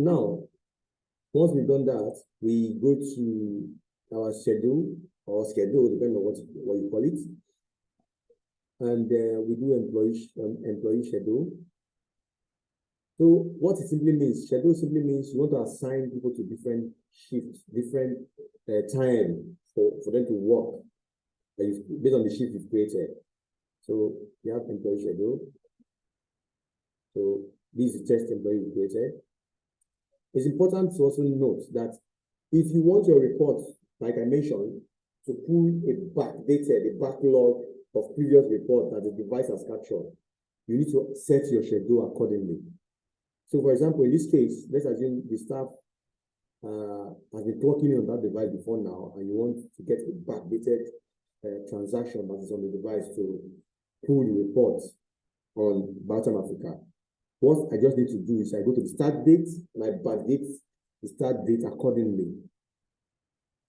Now, once we've done that, we go to our schedule, depending on what you call it. And we do employee schedule. So what it simply means, schedule simply means you want to assign people to different shifts, different time for them to work based on the shift you've created. So you have employee schedule. So this is the test employee you created. It's important to also note that if you want your report, like I mentioned, to pull a backlog of previous reports that the device has captured, you need to set your schedule accordingly. So for example, in this case, let's assume the staff has been clocking in on that device before now, and you want to get a backdated transaction that is on the device to pull the report on Biotime Africa. What I just need to do is I go to the start date and I backdate the start date accordingly.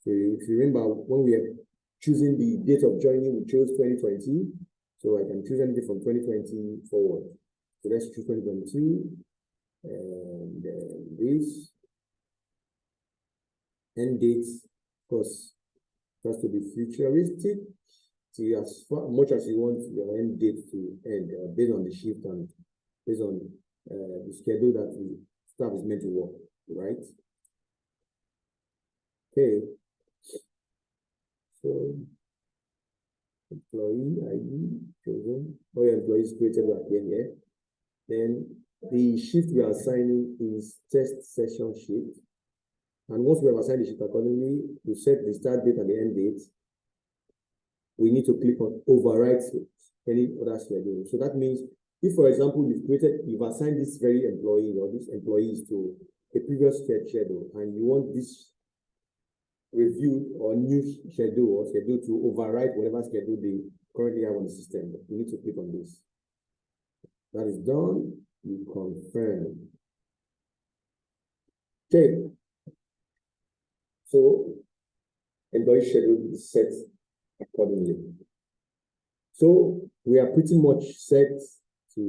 So if you remember, when we are choosing the date of joining, we chose 2020. So I can choose anything from 2020 forward. So let's choose 2022. And this end date, of course, has to be futuristic. See, as much as you want your end date to end, based on the shift and based on the schedule that the staff is meant to work, right? Okay. So, employee ID chosen. All your employees created right here. Then the shift we are assigning is test session shift. And once we have assigned the shift accordingly, we set the start date and the end date. We need to click on override any other schedule. So that means if, for example, you've assigned this very employee or these employees to a previous schedule, and you want this review or new schedule to override whatever schedule they currently have on the system, you need to click on this. That is done. You confirm. Okay. So employee schedule is set accordingly. So we are pretty much set to